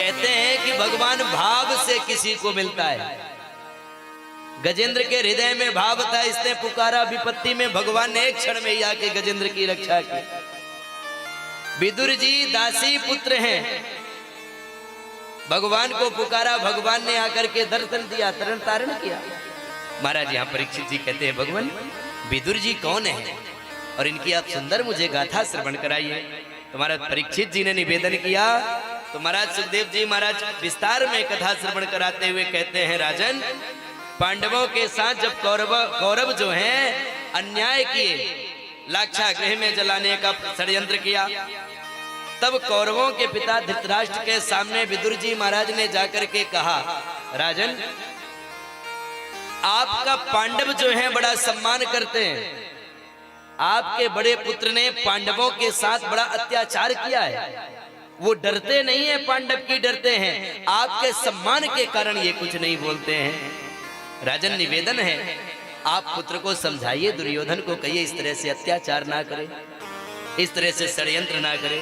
कहते हैं कि भगवान भाव से किसी को मिलता है। गजेंद्र के हृदय में भाव था, इसने पुकारा विपत्ति में, भगवान ने एक क्षण में ही आके गजेंद्र की रक्षा की। विदुर जी दासी पुत्र हैं, भगवान को पुकारा, भगवान ने आकर के दर्शन दिया, तरण तारण किया। महाराज यहाँ परीक्षित जी कहते हैं, भगवान विदुर जी कौन है और इनकी आप सुंदर मुझे गाथा श्रवण कराइए। तो महाराज परीक्षित जी ने निवेदन किया। तो महाराज सुखदेव जी महाराज विस्तार में कथा श्रवण कराते हुए कहते हैं, राजन पांडवों के साथ जब कौरव जो हैं अन्याय किए, लाक्षागृह में जलाने का षड्यंत्र किया, तब कौरवों के पिता धृतराष्ट्र के सामने विदुर जी महाराज ने जाकर के कहा, राजन आपका पांडव जो है बड़ा सम्मान करते हैं, आपके बड़े पुत्र ने पांडवों के साथ बड़ा अत्याचार किया है, वो डरते नहीं है, पांडव की डरते हैं, आपके सम्मान के कारण ये कुछ नहीं बोलते हैं। राजन निवेदन है, आप पुत्र को समझाइए, दुर्योधन को कहिए इस तरह से अत्याचार ना करे, इस तरह से षड्यंत्र ना करे।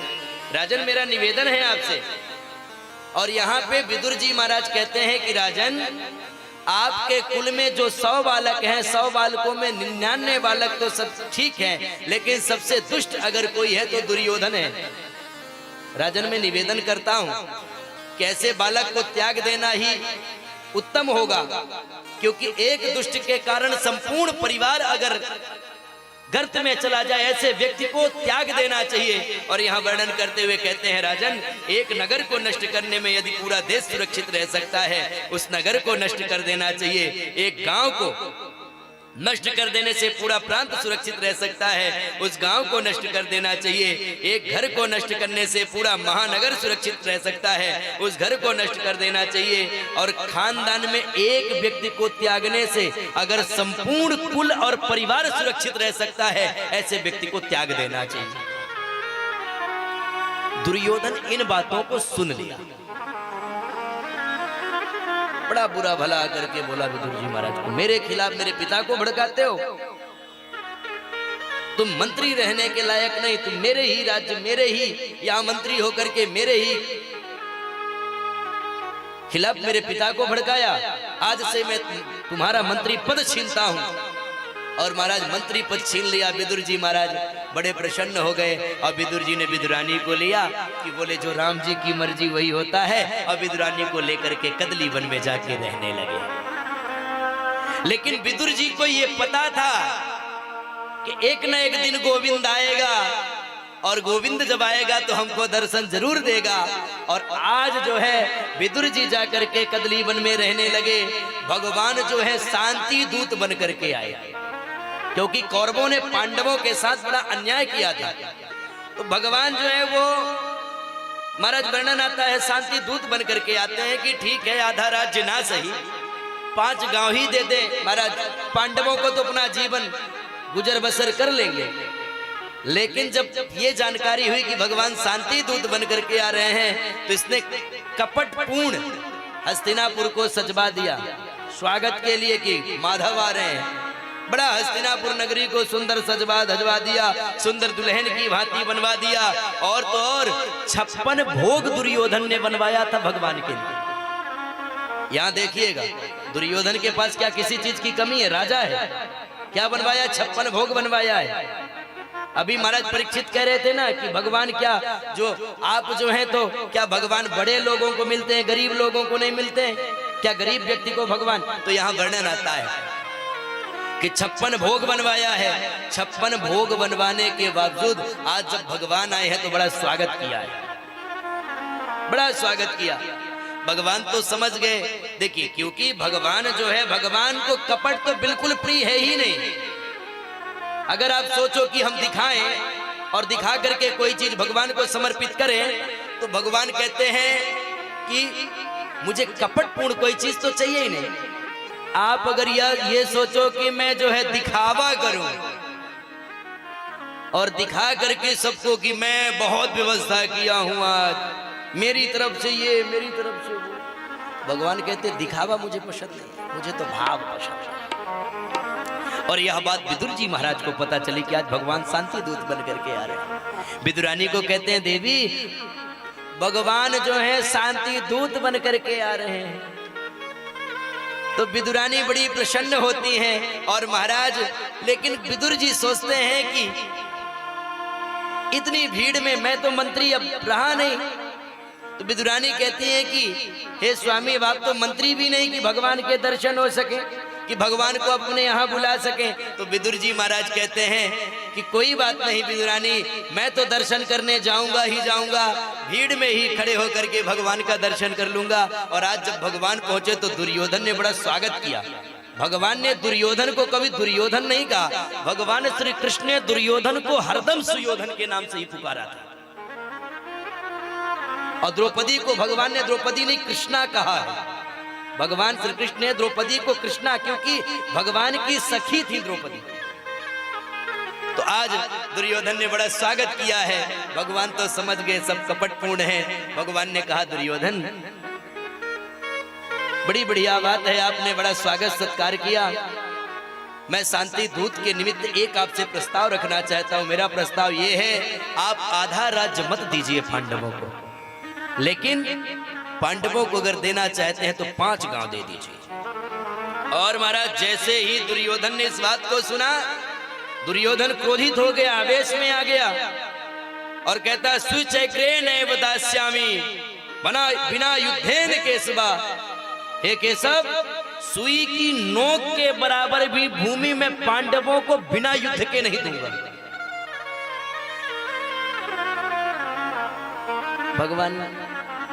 राजन मेरा निवेदन है आपसे। और यहाँ पे विदुर जी महाराज कहते हैं कि राजन आपके कुल में जो 100 बालक हैं, 100 बालकों में 99 बालक तो सब ठीक हैं, लेकिन सबसे दुष्ट अगर कोई है तो दुर्योधन है। राजन मैं निवेदन करता हूं कि ऐसे बालक को त्याग देना ही उत्तम होगा, क्योंकि एक दुष्ट के कारण संपूर्ण परिवार अगर गर्त में चला जाए, ऐसे व्यक्ति को त्याग देना चाहिए। और यहाँ वर्णन करते हुए कहते हैं, राजन एक नगर को नष्ट करने में यदि पूरा देश सुरक्षित रह सकता है, उस नगर को नष्ट कर देना चाहिए। एक गांव को नष्ट कर देने से पूरा प्रांत सुरक्षित रह सकता है, उस गांव को नष्ट कर देना चाहिए। एक घर को नष्ट करने से पूरा महानगर सुरक्षित रह सकता है, उस घर को नष्ट कर देना चाहिए। और खानदान में एक व्यक्ति को त्यागने से अगर संपूर्ण कुल और परिवार सुरक्षित रह सकता है, ऐसे व्यक्ति को त्याग देना चाहिए। दुर्योधन इन बातों को सुन लिया, बड़ा बुरा भला करके बोला विदुर जी महाराज को, मेरे खिलाफ मेरे पिता को भड़काते हो, तुम मंत्री रहने के लायक नहीं, तुम मेरे ही राज्य, मेरे ही यहाँ मंत्री होकर के मेरे ही खिलाफ मेरे पिता को भड़काया, आज से मैं तुम्हारा मंत्री पद छीनता हूं। और महाराज मंत्री पद छीन लिया। विदुर जी महाराज बड़े प्रसन्न हो गए और विदुर जी ने विदुरानी को लिया कि बोले जो राम जी की मर्जी वही होता है, और विदुरानी को लेकर के कदली वन में जाके रहने लगे। लेकिन विदुर जी को ये पता था कि एक न एक दिन गोविंद आएगा, और गोविंद जब आएगा तो हमको दर्शन जरूर देगा। और आज जो है विदुर जी जाकर के कदली वन में रहने लगे। भगवान जो है शांति दूत बन करके आए, क्योंकि कौरवों ने पांडवों के साथ बड़ा अन्याय किया था। तो भगवान जो है वो महाराज वर्णन आता है, शांति दूत बन करके आते हैं कि ठीक है आधा राज्य ना सही, 5 गांव ही दे दे महाराज, पांडवों को तो अपना जीवन गुजर बसर कर लेंगे। लेकिन जब ये जानकारी हुई कि भगवान शांति दूत बन करके आ रहे हैं, तो इसने कपटपूर्ण हस्तिनापुर को सजवा दिया स्वागत के लिए कि माधव आ रहे हैं। बड़ा हस्तिनापुर नगरी को सुंदर सजवा धजवा दिया, सुंदर दुल्हन की भांति बनवा दिया। और तो और 56 भोग दुर्योधन ने बनवाया था भगवान के लिए। यहाँ देखिएगा दुर्योधन के पास क्या किसी चीज की कमी है, राजा है, क्या बनवाया, 56 भोग बनवाया है। अभी महाराज परीक्षित कह रहे थे ना कि भगवान क्या जो आप जो हैं, तो क्या भगवान बड़े लोगों को मिलते हैं, गरीब लोगों को नहीं मिलते हैं क्या, गरीब व्यक्ति को भगवान। तो यहाँ वर्णन आता है कि 56 भोग बनवाया है। 56 भोग बनवाने के बावजूद आज जब भगवान आए हैं तो बड़ा स्वागत किया है, बड़ा स्वागत किया। भगवान तो समझ गए, देखिए क्योंकि भगवान जो है, भगवान को कपट तो बिल्कुल प्रिय है ही नहीं। अगर आप सोचो कि हम दिखाएं और दिखा करके कोई चीज भगवान को समर्पित करें, तो भगवान कहते हैं कि मुझे कपटपूर्ण कोई चीज तो चाहिए ही नहीं। आप अगर ये सोचो कि मैं जो है दिखावा करूं और दिखा करके सबको कि मैं बहुत व्यवस्था किया हूं, आज मेरी तरफ से ये, मेरी तरफ से वो, भगवान कहते दिखावा मुझे पसंद नहीं, मुझे तो भाव पसंद है। और यह बात विदुर जी महाराज को पता चली कि आज भगवान शांति दूत बन करके आ रहे हैं। विदुरानी को कहते हैं, देवी भगवान जो है शांति दूत बन करके आ रहे हैं। तो विदुरानी बड़ी प्रसन्न होती हैं। और महाराज लेकिन विदुर जी सोचते हैं कि इतनी भीड़ में मैं तो मंत्री अब रहा नहीं। तो विदुरानी कहती है कि हे स्वामी, अब आप तो मंत्री भी नहीं कि भगवान के दर्शन हो सके, कि भगवान को अपने यहाँ बुला सके। तो विदुर जी महाराज कहते हैं कि कोई बात नहीं विदुरानी, मैं तो दर्शन करने जाऊंगा ही जाऊंगा, भीड़ में ही खड़े होकर के भगवान का दर्शन कर लूंगा। और आज जब भगवान पहुंचे तो दुर्योधन ने बड़ा स्वागत किया। भगवान ने दुर्योधन को कभी दुर्योधन नहीं कहा, भगवान श्री कृष्ण ने दुर्योधन को हरदम सुयोधन के नाम से ही पुकारा था। और द्रौपदी को भगवान ने द्रौपदी नहीं कृष्णा कहा है। भगवान श्री कृष्ण ने द्रौपदी को कृष्णा, क्योंकि भगवान की सखी थी द्रौपदी। तो आज दुर्योधन ने बड़ा स्वागत किया है। भगवान तो समझ गए सब कपटपूर्ण है। भगवान ने कहा दुर्योधन बड़ी बढ़िया बात है, आपने बड़ा स्वागत सत्कार किया। मैं शांति दूत के निमित्त एक आपसे प्रस्ताव रखना चाहता हूं। मेरा प्रस्ताव ये है, आप आधा राज्य मत दीजिए पांडवों को, लेकिन पांडवों को अगर देना चाहते हैं तो 5 गांव दे दीजिए। और महाराज जैसे ही दुर्योधन ने इस बात को सुना, दुर्योधन क्रोधित हो गया, आवेश में आ गया और कहता सुचक्रे नैव दास्यामि बिना युद्धेन केशवा। हे केशव, सुई की नोक के बराबर भी भूमि में पांडवों को बिना युद्ध के नहीं दूंगा। भगवान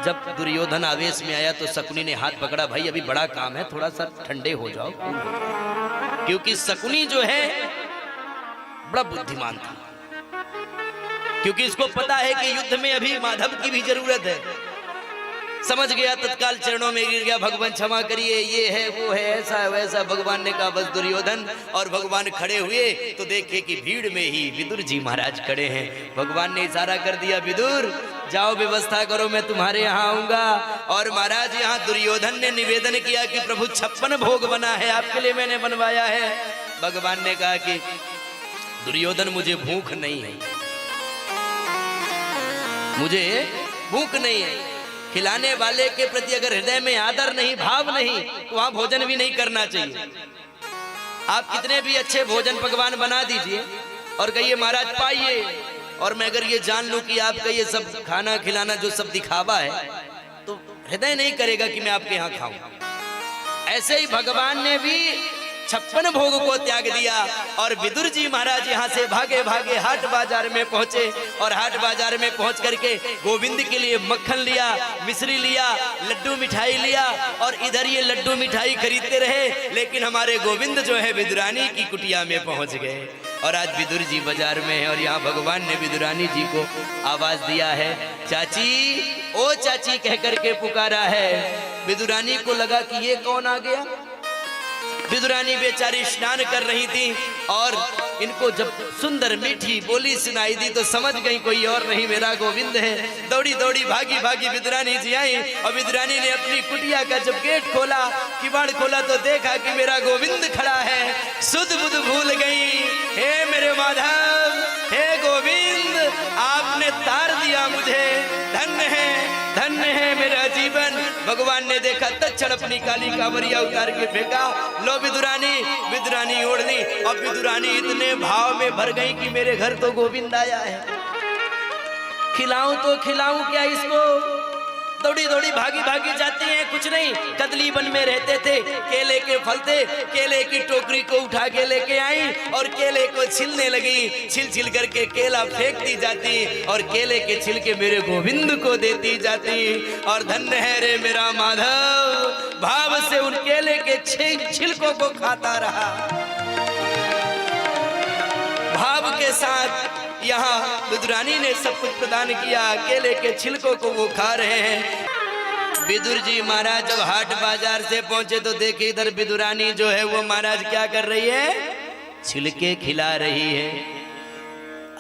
जब दुर्योधन आवेश में आया तो शकुनी ने हाथ पकड़ा, भाई अभी बड़ा काम है, थोड़ा सा ठंडे हो जाओ। क्योंकि शकुनी जो है बड़ा बुद्धिमान था, क्योंकि इसको पता है कि युद्ध में अभी माधव की भी जरूरत है। समझ गया, तत्काल चरणों में गिर गया, भगवान क्षमा करिए, ये है वो है, ऐसा है वैसा। भगवान ने कहा बस दुर्योधन। और भगवान खड़े हुए तो देखे कि भीड़ में ही विदुर जी महाराज खड़े हैं। भगवान ने इशारा कर दिया, विदुर जाओ व्यवस्था करो, मैं तुम्हारे यहाँ आऊंगा। और महाराज यहाँ दुर्योधन ने निवेदन किया कि प्रभु 56 भोग बना है, आपके लिए मैंने बनवाया है। भगवान ने कहा कि दुर्योधन मुझे भूख नहीं है, मुझे भूख नहीं है। खिलाने वाले के प्रति अगर हृदय में आदर नहीं, भाव नहीं, तो वहां भोजन भी नहीं करना चाहिए। आप कितने भी अच्छे भोजन पकवान बना दीजिए और कहिए महाराज पाइए, और मैं अगर ये जान लूं कि आपका ये सब खाना खिलाना जो सब दिखावा है, तो हृदय नहीं करेगा कि मैं आपके यहाँ खाऊं। ऐसे ही भगवान ने भी 56 भोग को त्याग दिया। और विदुर जी महाराज यहाँ से भागे भागे हाट बाजार में पहुंचे। और हाट बाजार में पहुंच करके गोविंद के लिए मक्खन लिया, मिश्री लिया, लड्डू मिठाई लिया। और इधर ये लड्डू मिठाई खरीदते रहे, लेकिन हमारे गोविंद जो है विदुरानी की कुटिया में पहुंच गए। और आज विदुर जी बाजार में है और यहाँ भगवान ने विदुरानी जी को आवाज दिया है, चाची ओ चाची कह करके पुकारा है। विदुरानी को लगा कि ये कौन आ गया। विदुरानी बेचारी स्नान कर रही थी और इनको जब सुंदर मीठी बोली सुनाई दी तो समझ गई कोई और नहीं, मेरा गोविंद है। दौड़ी दौड़ी भागी भागी विदुरानी जी आई और विदुरानी ने अपनी कुटिया का जब गेट खोला, किवाड़ खोला तो देखा कि मेरा गोविंद खड़ा है। सुध बुध भूल गई, हे मेरे माधव, हे गोविंद, आपने तार दिया मुझे, धन्य है मेरा जीवन। भगवान ने देखा तत्क्षण अपनी काली कांवरिया उतार के फेंका, लो विदुरानी ओढ़ ली। और विदुरानी इतने भाव में भर गई कि मेरे घर तो गोविंद आया है, खिलाऊं तो खिलाऊं क्या इसको। दौड़ी दौड़ी भागी भागी जाती हैं, कुछ नहीं, कदली वन में रहते थे, केले के फल थे, केले की टोकरी को उठा के लेके आई और केले को छिलने लगी। छिल छिल करके केला फेंकती जाती और केले के छिलके मेरे गोविंद को देती जाती। और धन्य है रे मेरा माधव, भाव से उन केले के छिलकों को खाता रहा, भाव के साथ। यहाँ विदुरानी ने सब कुछ प्रदान किया, केले के छिलकों को वो खा रहे हैं। विदुर जी महाराज जब हाट बाजार से पहुंचे तो देखे इधर विदुरानी जो है वो महाराज क्या कर रही है, छिलके खिला रही है।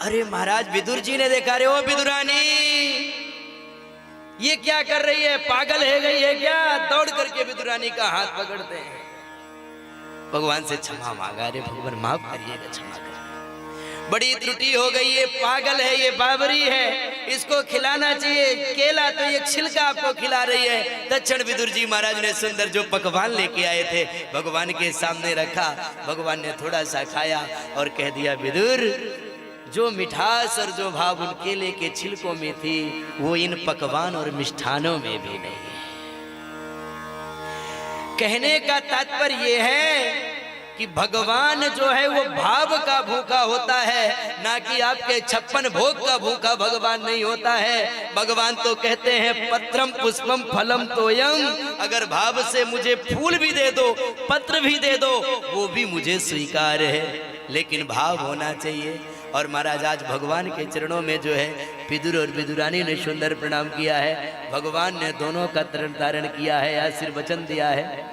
अरे महाराज विदुर जी ने देखा, रे ओ विदुरानी ये क्या कर रही है, पागल है गई है क्या। दौड़ करके विदुरानी का हाथ पकड़ते हैं, भगवान से क्षमा मांगा, रे भगवान माफ करिएगा, क्षमा करिए। बड़ी त्रुटि हो गई, ये पागल है, ये बाबरी है, इसको खिलाना चाहिए केला, तो ये छिलका आपको खिला रही है। दक्षिण विदुर जी महाराज ने सुंदर जो पकवान लेके आए थे भगवान के सामने रखा। भगवान ने थोड़ा सा खाया और कह दिया, विदुर जो मिठास और जो भाव उन केले के छिलकों में थी वो इन पकवान और मिष्ठानों में भी नहीं है। कहने का तात्पर्य ये है कि भगवान जो है वो भाव का भूखा होता है, ना कि आपके 56 भोग का भूखा भगवान नहीं होता है। भगवान तो कहते हैं पत्रम पुष्पम फलम तोयम, अगर भाव से मुझे फूल भी दे दो, पत्र भी दे दो, वो भी मुझे स्वीकार है, लेकिन भाव होना चाहिए। और महाराज आज भगवान के चरणों में जो है विदुर और विदुरानी ने सुंदर प्रणाम किया है। भगवान ने दोनों का तरण धारण किया है, आशीर्वचन दिया है।